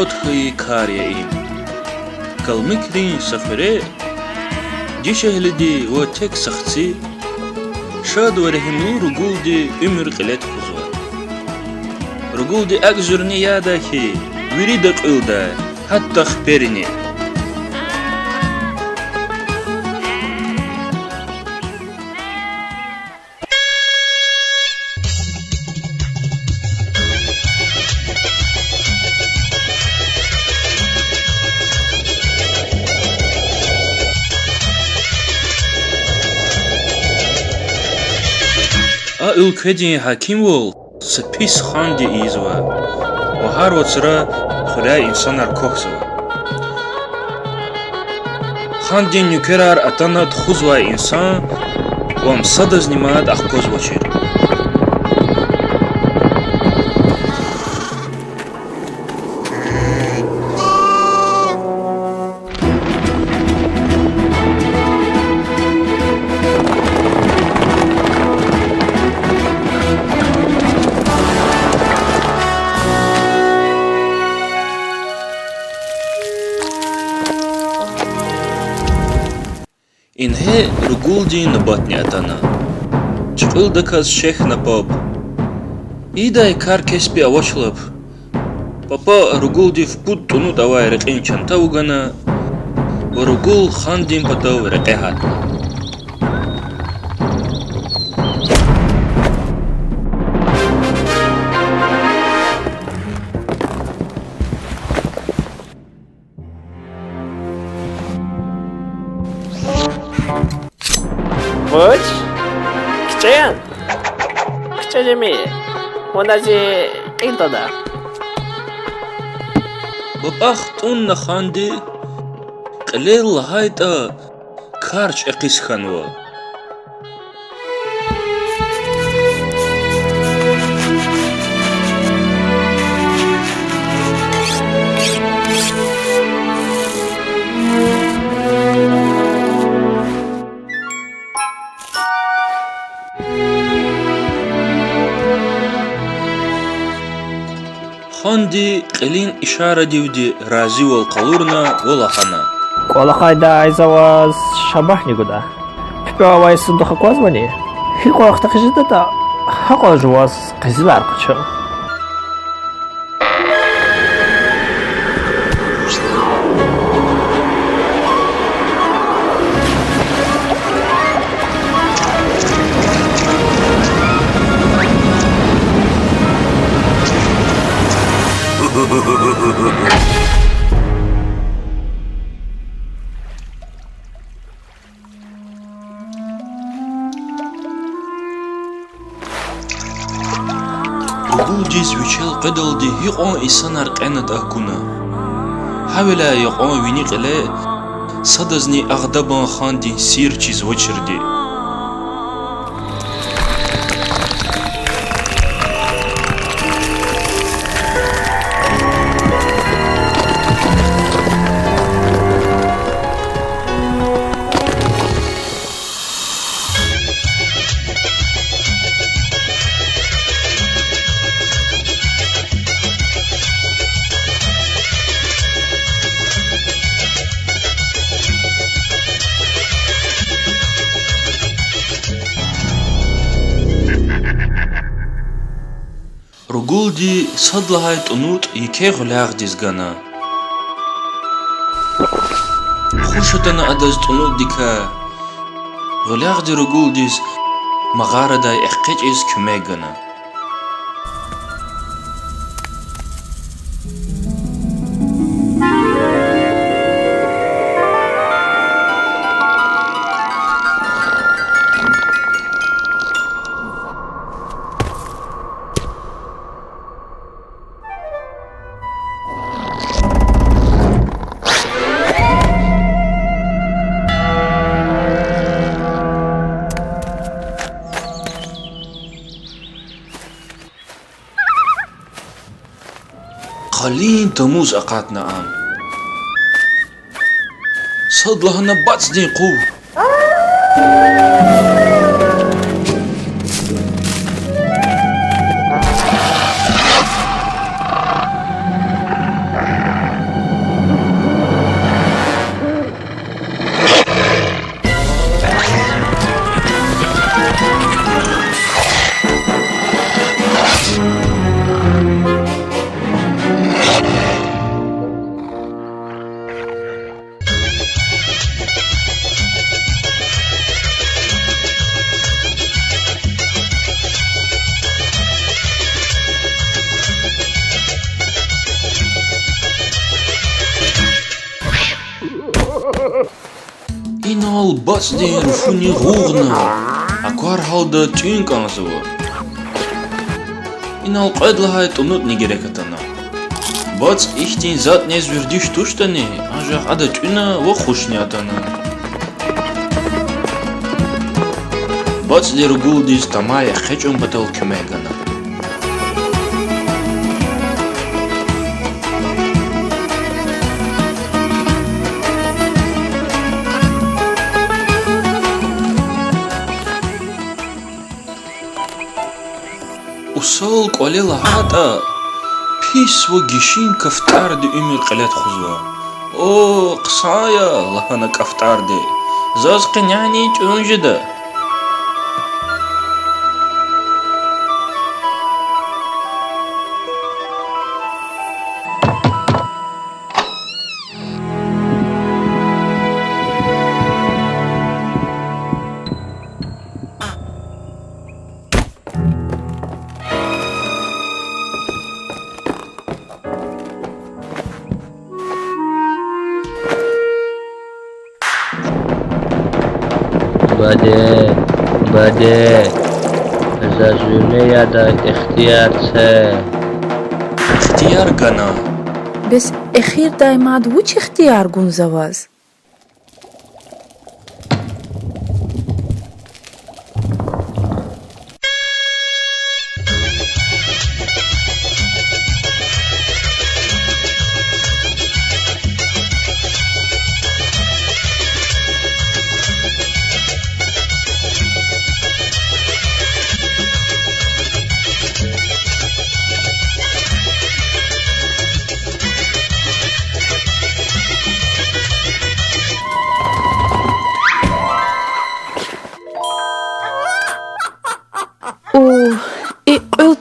خودخوی کاریه ایم کلمکرین سفره جشهلدی و تک سختی شاد و رحمی رگودی عمر قلت خزوه رگودی اگزرنی یاده که ویری دقیلده حتی خبرنی ülkeci hakim ol, spis xandi izva. O har otsra xuda insanlar koxsva. Xandi nükerar atanat xuzva insan, vam sada znimat axkoz vochir. Инhe ргулди наботни атана. Чқылдак аз шех напоб. Идай кар кеспи авачлаб. Папа ргулди в пут туну давай рекин чанта угана. Ва ргул хандин патав рекехат. 뭐지? 기차야? 기차점이 원하지 인터다. ببخت اون نخاندی قلیل هایتا کارچ اقیس خانوا خاندي قلين إشارة ديودي رازي والقلورنا والحنا Кола хайда айзаваз шабах нигуда. Пипа вай сундуха козмани. Хико ахта хижидата. Хако жуаз қизилар қычо. رجوجيز وشل قدل دي يقون إسانار قينت أكونا حاولا يقون ويني قلي صدزني أغدبان خاندي سير چيز وچر دي رجولدي صدلها تنوت يكي غلاغ ديزغانا خوشتنا أدز تنوت ديكا غلاغ دي رجولديز مغارة داي احقيج إز كميغانا قلين تموز أقاتنا عام صد لهنا باتزني قوة Inal batsdin rufuni gugna. Akwar halda tünk anzavor. Inal qadlahay tunut nigerekatana. Bats ihtin zat nezvirdish tushtani. Anjaq ada tüna wa khushnyatana. Batsdi ruguldiz tamaya khechun batal kemegana. Usol qolela hata pis wa gishin kaftardi umir qilat khuzwa. O qisaya lahana kaftardi. Zaz qinyani chunjida. بده زازونه یا دا اختیار چه اختیار gana. بس اخير دايماد وش اختيار قون زواز؟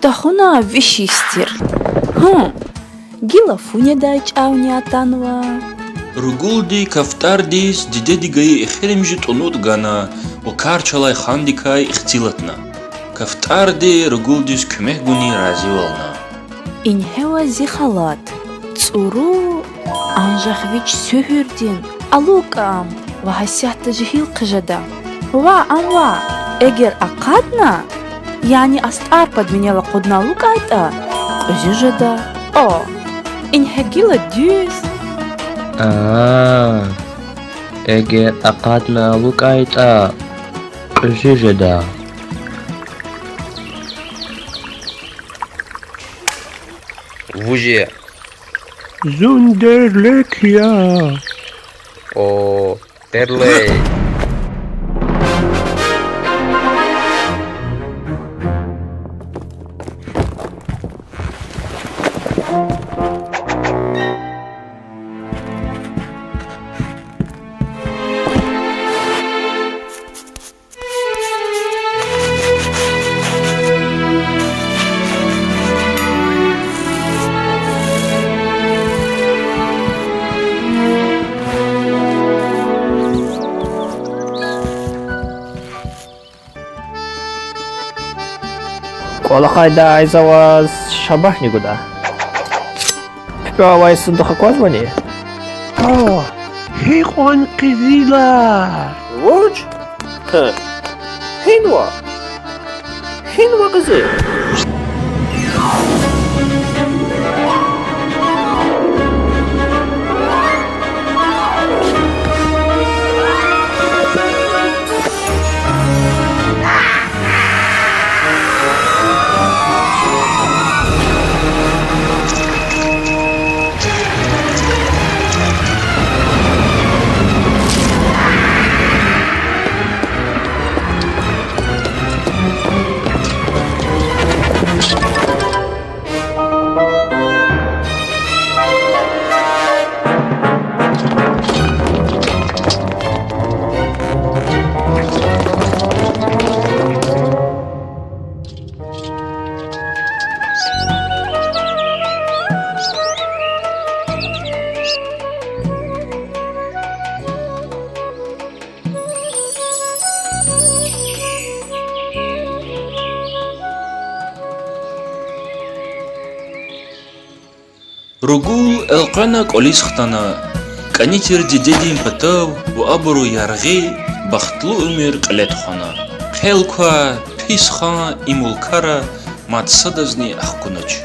Тахуна вишистир. Гила фуня дайч авнятанва. Ruguldi kaftardis didedigai ikhirimji tunut gana wa karchalay khandikay ikhtilatna. Kaftardi ruguldis kümeh guni razi olna. In hewa zikhalat. Tsuru anjahvich söhürdin. Alukam. Wa hasyahta jihil qijada. Wa anwa. Eger aqadna. يعني أستعرض من يلا قدنا لقايتا جدا إن هجيلا ديوس اگر أقادنا لقايتا جدا وجه زندر لك يا او ترلي Колахайда айзаваз шабах нигуда. Пипавай сундуха козвани? هيقون قزيلا Вуч? Хинва. Хинва кызы. Rugul elqana qolis xtana Канитер дедин патав у абру яргы бахтлы өмір қылет хана. Хелква писха имулкара матсадазни ахкунач.